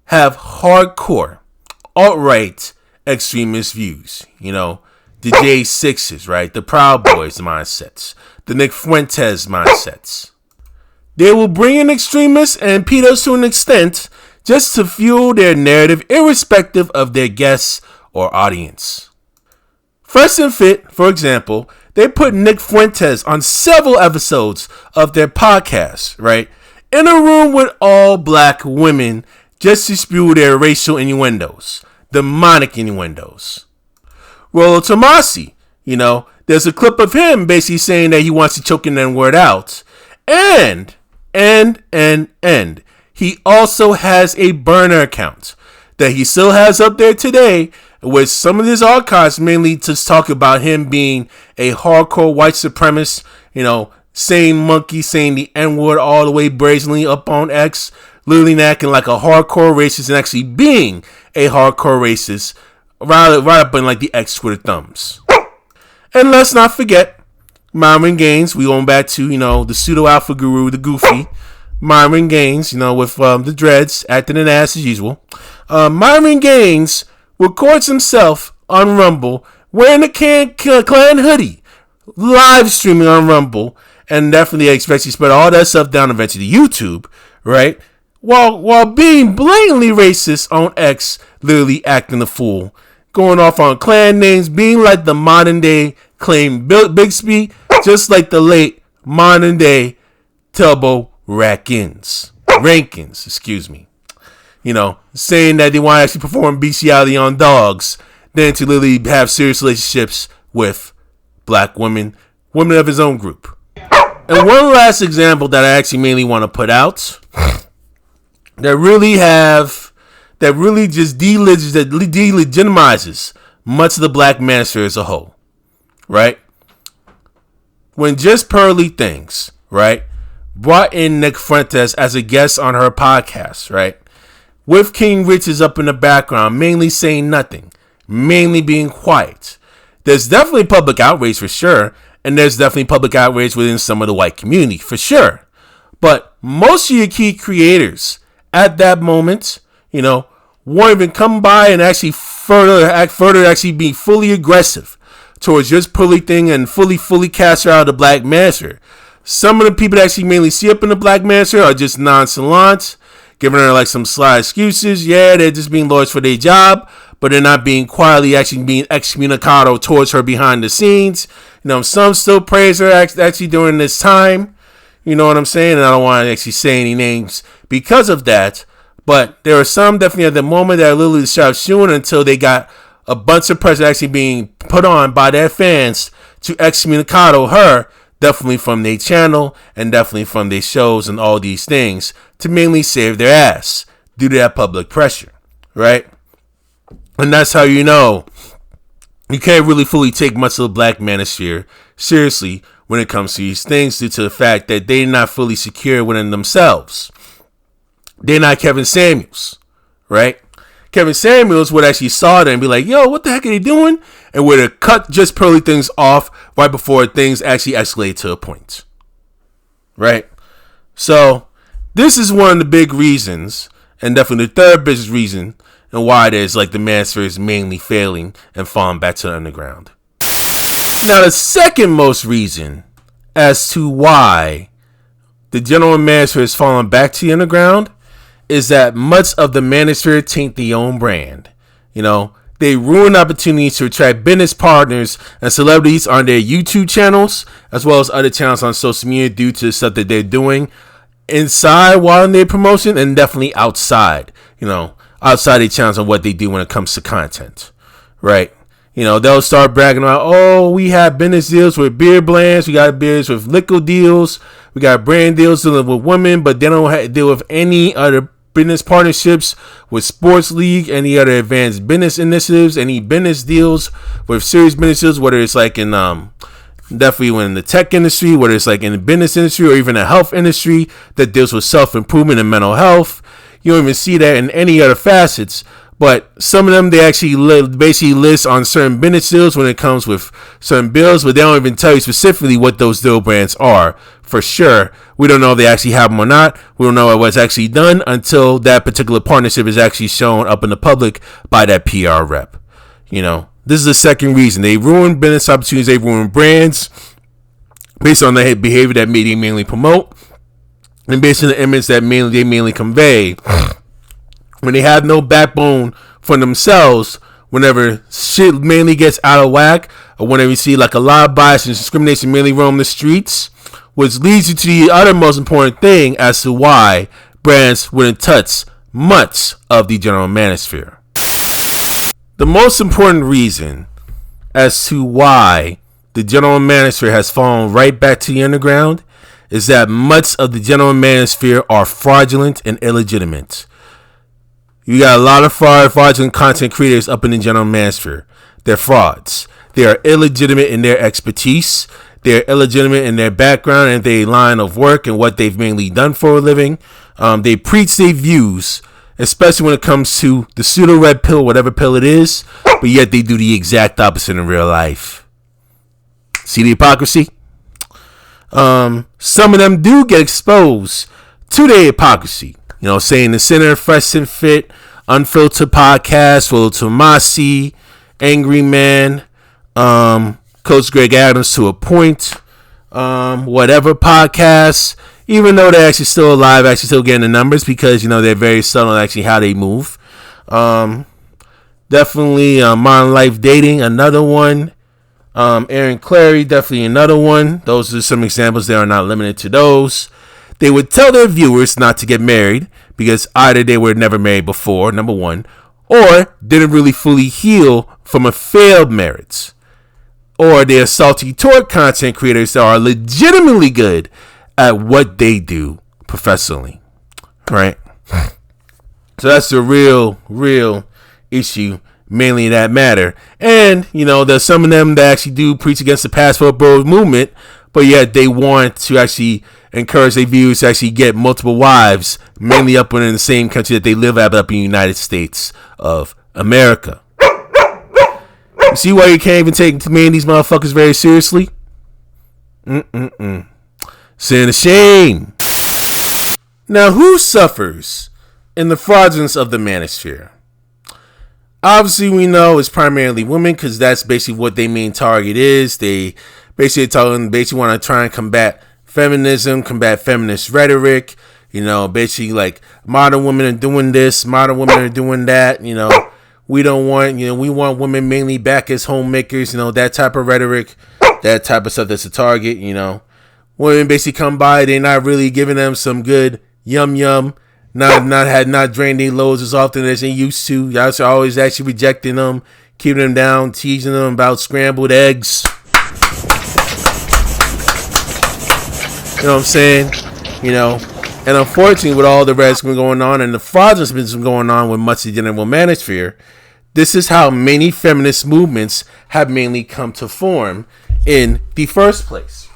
have hardcore, alt-right extremist views. The J6s, right? The Proud Boys mindsets. The Nick Fuentes mindsets. They will bring in extremists and pedos to an extent just to fuel their narrative irrespective of their guests or audience. Fresh and Fit, for example, they put Nick Fuentes on several episodes of their podcast, right? In a room with all black women just to spew their racial innuendos, demonic innuendos. Rollo Tomasi, there's a clip of him basically saying that he wants to choke an N-word out. And he also has a burner account that he still has up there today with some of his archives mainly to talk about him being a hardcore white supremacist, saying monkey, saying the N-word all the way brazenly up on X, literally acting like a hardcore racist and actually being a hardcore racist right up in like the X Twitter thumbs. And let's not forget Myron Gaines. We going back to, the pseudo alpha guru, the goofy Myron Gaines, with the dreads, acting an ass as usual. Myron Gaines records himself on Rumble wearing a Clan hoodie, live streaming on Rumble, and definitely expects to spread all that stuff down eventually to YouTube, right? While being blatantly racist on X, literally acting a fool, going off on clan names, being like the modern day Claim Bixby, just like the late modern day Tubbo Rankins, excuse me. Saying that they want to actually perform bestiality on dogs, then to literally have serious relationships with black women of his own group. And one last example that I actually mainly want to put out that really just delegitimizes much of the black manosphere as a whole, right? When Just Pearly Things, right, brought in Nick Fuentes as a guest on her podcast, right, with King Richards up in the background, mainly saying nothing, mainly being quiet. There's definitely public outrage for sure, and there's definitely public outrage within some of the white community for sure. But most of your key creators at that moment, won't even come by and actually further actually be fully aggressive towards Just Pearly Thing and fully cast her out of the black manosphere. Some of the people that actually mainly see up in the black manosphere are just nonchalant, giving her like some sly excuses. Yeah, they're just being lawyers for their job, but they're not being quietly actually being excommunicado towards her behind the scenes. Some still praise her actually during this time. You know what I'm saying? And I don't want to actually say any names because of that. But there are some definitely at the moment that are literally sharp shooting until they got a bunch of pressure actually being put on by their fans to excommunicado her, definitely from their channel and definitely from their shows and all these things to mainly save their ass due to that public pressure, right? And that's how you know you can't really fully take much of the black manosphere seriously when it comes to these things due to the fact that they're not fully secure within themselves. They're not Kevin Samuels, right? Kevin Samuels would actually saw them and be like, yo, what the heck are they doing? And would have cut Just Pearly Things off right before things actually escalate to a point, right? So this is one of the big reasons, and definitely the third biggest reason and why it is like the manosphere is mainly failing and falling back to the underground. Now, the second most reason as to why the general manosphere is falling back to the underground is that much of the manosphere taint their own brand. You know, they ruin opportunities to attract business partners and celebrities on their YouTube channels, as well as other channels on social media due to the stuff that they're doing inside while in their promotion and definitely outside, you know, outside their channels and what they do when it comes to content, right? You know, they'll start bragging about, oh, we have business deals with beer brands, we got beers with liquor deals, we got brand deals dealing with women, but they don't deal with any other business partnerships with sports league, any other advanced business initiatives, any business deals with serious businesses, whether it's like in definitely in the tech industry, whether it's like in the business industry or even the health industry that deals with self-improvement and mental health. You don't even see that in any other facets. But some of them, they actually basically list on certain business deals when it comes with certain bills, but they don't even tell you specifically what those deal brands are for sure. We don't know if they actually have them or not. We don't know what's actually done until that particular partnership is actually shown up in the public by that PR rep. You know, this is the second reason. They ruin business opportunities. They ruin brands based on the behavior that they mainly promote and based on the image that they mainly convey. When they have no backbone for themselves, whenever shit mainly gets out of whack, or whenever you see like a lot of bias and discrimination mainly roam the streets, which leads you to the other most important thing as to why brands wouldn't touch much of the general manosphere. The most important reason as to why the general manosphere has fallen right back to the underground is that much of the general manosphere are fraudulent and illegitimate. You got a lot of fraudulent content creators up in the general manosphere. They're frauds. They are illegitimate in their expertise. They're illegitimate in their background and their line of work and what they've mainly done for a living. They preach their views, especially when it comes to the pseudo red pill, whatever pill it is, but yet they do the exact opposite in real life. See the hypocrisy? Some of them do get exposed to their hypocrisy. You know, saying the Center, Fresh and Fit, Unfiltered Podcast, Full Tomasi, Angry Man, Coach Greg Adams to a point, whatever podcasts, even though they're actually still alive, actually still getting the numbers because, you know, they're very subtle in actually how they move. Definitely Modern Life Dating, another one. Aaron Clary, definitely another one. Those are some examples. They are not limited to those. They would tell their viewers not to get married because either they were never married before, number one, or didn't really fully heal from a failed marriage. Or they are salty tort content creators that are legitimately good at what they do professionally. Right? So that's the real issue, mainly in that matter. And, you know, there's some of them that actually do preach against the Passport Bros movement, but yet they want to actually encourage their viewers to actually get multiple wives, mainly up in the same country that they live at, up in the United States of America. You see why you can't even take these motherfuckers very seriously? Sin a shame. Now, who suffers in the fraudulence of the manosphere? Obviously, we know it's primarily women because that's basically what their main target is. They basically want to try and combat feminism, combat feminist rhetoric. You know, basically like modern women are doing this, modern women are doing that. You know, we want women mainly back as homemakers. You know, that type of rhetoric, that type of stuff that's a target. You know, women basically come by, they're not really giving them some good yum, not draining their loads as often as they used to. Y'all are always actually rejecting them, keeping them down, teasing them about scrambled eggs. You know what I'm saying? You know, and unfortunately, with all the rest going on and the fraudulence that's been going on with much of the general manosphere, this is how many feminist movements have mainly come to form in the first place.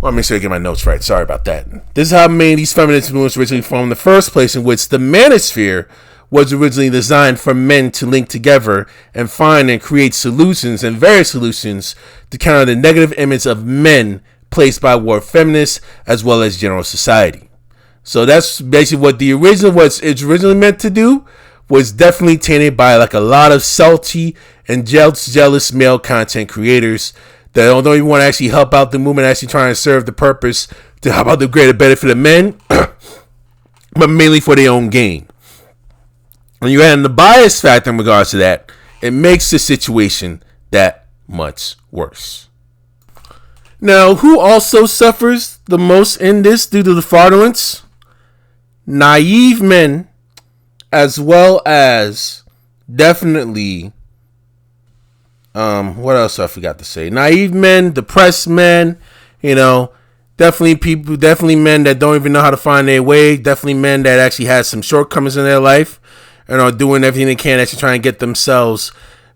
Well, make sure I get my notes right. Sorry about that. This is how many of these feminist movements originally formed in the first place, in which the manosphere was originally designed for men to link together and find and create solutions and various solutions to counter the negative image of men placed by war feminists as well as general society. So that's basically what the original was. It's originally meant to do was definitely tainted by like a lot of salty and jealous male content creators that don't even want to actually help out the movement, actually trying to serve the purpose to help out the greater benefit of men, but mainly for their own gain. When you add in the bias factor in regards to that, it makes the situation that much worse. Now, who also suffers the most in this due to the fraudulence? Naive men, as well as definitely, what else I forgot to say? Naive men, depressed men, definitely men that don't even know how to find their way, definitely men that actually had some shortcomings in their life and are doing everything they can actually try and get themselves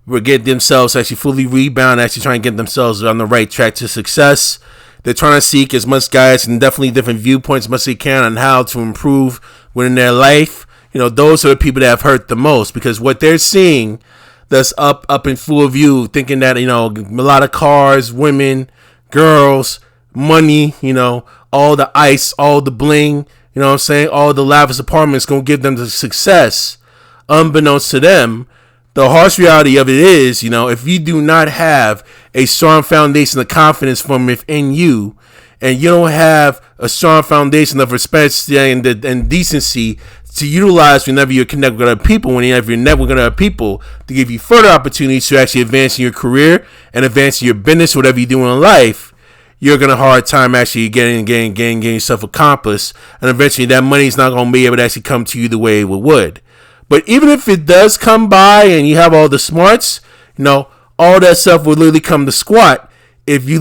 actually fully rebound, actually trying to get themselves on the right track to success. They're trying to seek as much guidance and definitely different viewpoints as much as they can on how to improve within their life. Those are the people that have hurt the most, because what they're seeing that's up in full view, thinking that, a lot of cars, women, girls, money, all the ice, all the bling, all the lavish apartments going to give them the success. Unbeknownst to them, the harsh reality of it is, if you do not have a strong foundation of confidence from within you, and you don't have a strong foundation of respect and decency to utilize whenever you connect with other people, whenever you network with other people, to give you further opportunities to actually advance in your career and advance in your business, whatever you do in life, you're going to have a hard time actually getting yourself accomplished. And eventually that money's not going to be able to actually come to you the way it would. But even if it does come by and you have all the smarts, all that stuff will literally come to squat if you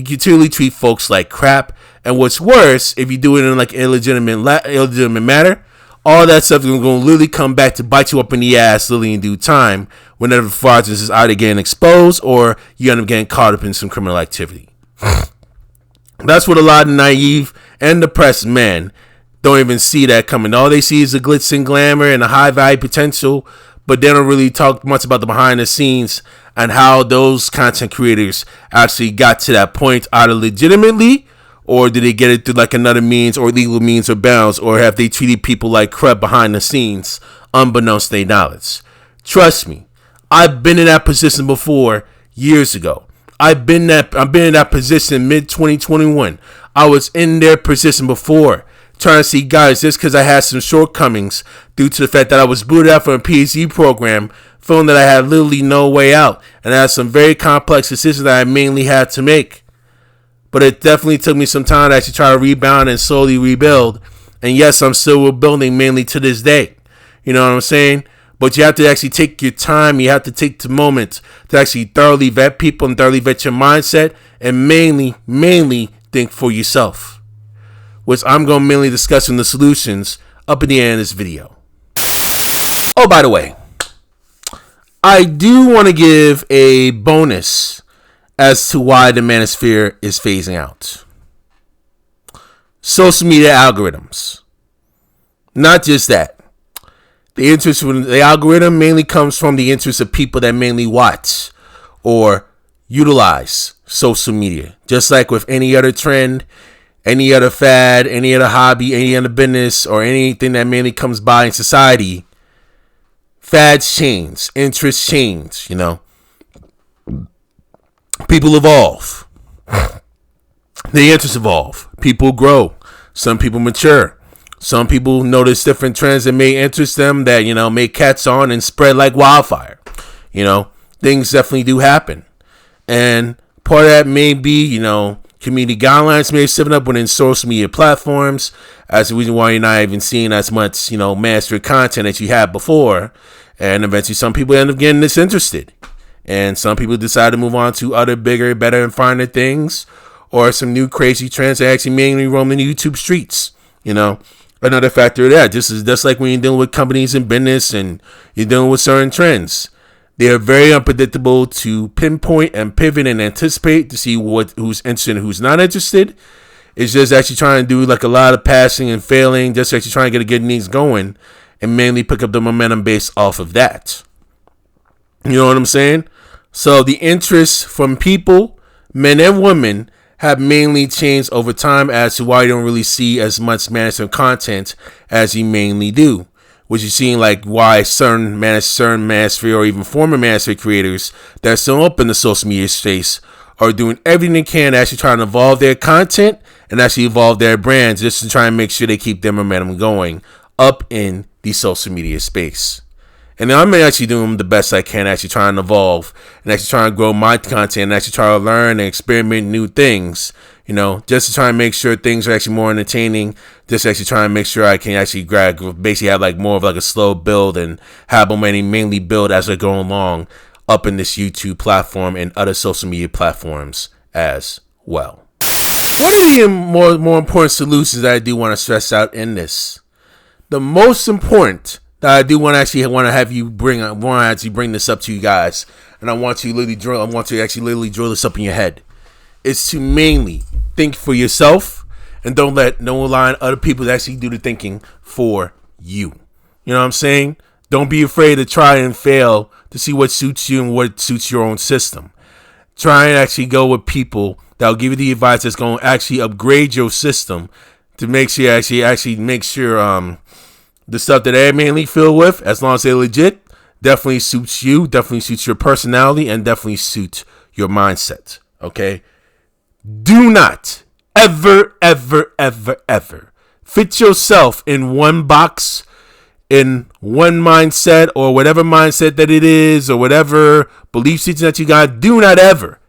continually treat folks like crap. And what's worse, if you do it in like illegitimate manner, all that stuff is going to literally come back to bite you up in the ass literally in due time whenever fraudulence is either getting exposed or you end up getting caught up in some criminal activity. That's what a lot of naive and depressed men don't even see that coming. All they see is the glitz and glamour and the high value potential, but they don't really talk much about the behind the scenes and how those content creators actually got to that point, either legitimately or did they get it through like another means or legal means or bounds, or have they treated people like crap behind the scenes unbeknownst to their knowledge. Trust me, I've been in that position before years ago. I've been in that position mid 2021. I was in their position before, trying to see guys just because I had some shortcomings due to the fact that I was booted out from a PhD program, feeling that I had literally no way out, and I had some very complex decisions that I mainly had to make. But it definitely took me some time to actually try to rebound and slowly rebuild. And yes, I'm still rebuilding mainly to this day. You know what I'm saying? But you have to actually take your time. You have to take the moment to actually thoroughly vet people and thoroughly vet your mindset, and mainly think for yourself, which I'm going to mainly discuss in the solutions up in the end of this video. Oh, by the way, I do want to give a bonus as to why the Manosphere is phasing out. Social media algorithms. Not just that. The algorithm mainly comes from the interest of people that mainly watch or utilize social media. Just like with any other trend, any other fad, any other hobby, any other business, or anything that mainly comes by in society, fads change, interests change, People evolve. The interests evolve. People grow. Some people mature. Some people notice different trends that may interest them that, may catch on and spread like wildfire. Things definitely do happen. And part of that may be, community guidelines may have stepped up within social media platforms. That's the reason why you're not even seeing as much, master content that you had before. And eventually some people end up getting disinterested. And some people decide to move on to other bigger, better, and finer things, or some new crazy trends that actually mainly roam the YouTube streets. Another factor of that, just like when you're dealing with companies in business and you're dealing with certain trends. They are very unpredictable to pinpoint and pivot and anticipate to see who's interested and who's not interested. It's just actually trying to do like a lot of passing and failing, just actually trying to get things going and mainly pick up the momentum based off of that. You know what I'm saying? So the interest from people, men and women, have mainly changed over time as to why you don't really see as much Manosphere content as you mainly do. Which you're seeing like why certain Manosphere or even former Manosphere creators that are still up in the social media space are doing everything they can to actually try to evolve their content and actually evolve their brands just to try and make sure they keep their momentum going up in the social media space. And I'm actually doing the best I can, actually trying to evolve and actually trying to grow my content and actually try to learn and experiment new things, you know, just to try and make sure things are actually more entertaining, just actually trying to make sure I can actually basically have like more of like a slow build and have momentum mainly build as I go along up in this YouTube platform and other social media platforms as well. One of the more important solutions that I do want to stress out in this, the most important that I do want to have you bring this up to you guys, and I want to actually literally drill this up in your head, is to mainly think for yourself and don't rely on other people to actually do the thinking for you. You know what I'm saying? Don't be afraid to try and fail to see what suits you and what suits your own system. Try and actually go with people that will give you the advice that's going to actually upgrade your system to make sure actually make sure the stuff that I mainly feel with, as long as they're legit, definitely suits you, definitely suits your personality, and definitely suits your mindset. Okay? Do not ever fit yourself in one box, in one mindset, or whatever mindset that it is, or whatever belief system that you got. Do not ever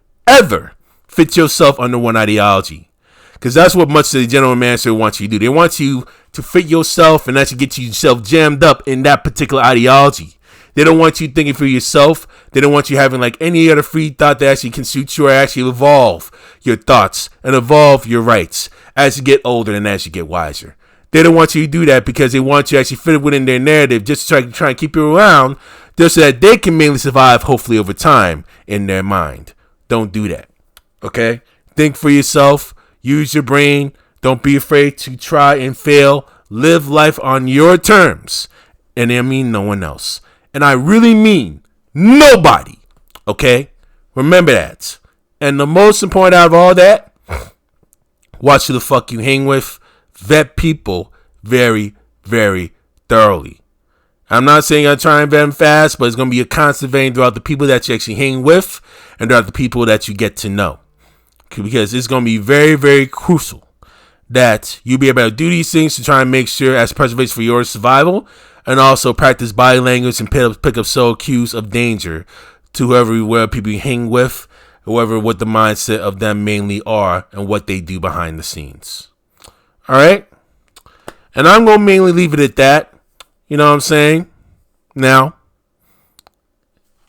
fit yourself under one ideology. Because that's what much of the general manager wants you to do. They want you to fit yourself and actually get yourself jammed up in that particular ideology. They don't want you thinking for yourself. They don't want you having like any other free thought that actually can suit you or actually evolve your thoughts and evolve your rights as you get older and as you get wiser. They don't want you to do that because they want you to actually fit it within their narrative just to try and keep you around just so that they can mainly survive, hopefully over time, in their mind. Don't do that. Okay? Think for yourself. Use your brain. Don't be afraid to try and fail. Live life on your terms. And I mean no one else. And I really mean nobody. Okay? Remember that. And the most important out of all that, watch who the fuck you hang with. Vet people very, very thoroughly. I'm not saying I try and vet them fast, but it's going to be a constant vein throughout the people that you actually hang with and throughout the people that you get to know. Because it's going to be very, very crucial that you be able to do these things to try and make sure as preservation for your survival, and also practice body language and pick up subtle cues of danger to whoever people you hang with, whoever what the mindset of them mainly are and what they do behind the scenes. All right? And I'm going to mainly leave it at that. You know what I'm saying? Now,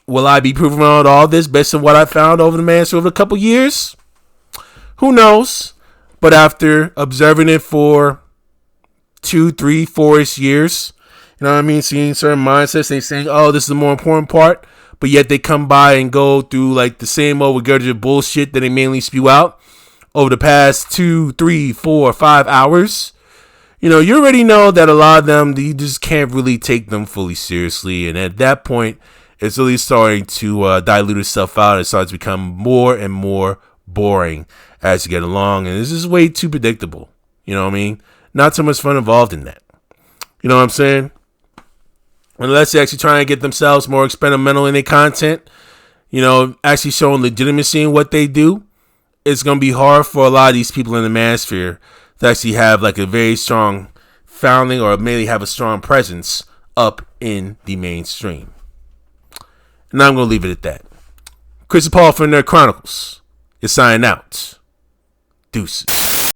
will I be proving out all this based on what I found over the Manosphere over a couple years? Who knows? But after observing it for 2, 3, 4-ish years, you know what I mean? Seeing certain mindsets, they saying, oh, this is the more important part. But yet they come by and go through like the same old regurgitated bullshit that they mainly spew out over the past 2, 3, 4, 5 hours. You know, you already know that a lot of them, you just can't really take them fully seriously. And at that point, it's really starting to dilute itself out. It starts to become more and more boring as you get along. And this is way too predictable. You know what I mean? Not so much fun involved in that. You know what I'm saying? Unless they're actually trying to get themselves more experimental in their content, you know, actually showing legitimacy in what they do, it's going to be hard for a lot of these people in the Manosphere to actually have like a very strong founding or maybe have a strong presence up in the mainstream. And I'm going to leave it at that. Chris Paul from Nerd Chronicles is signing out. Deuces.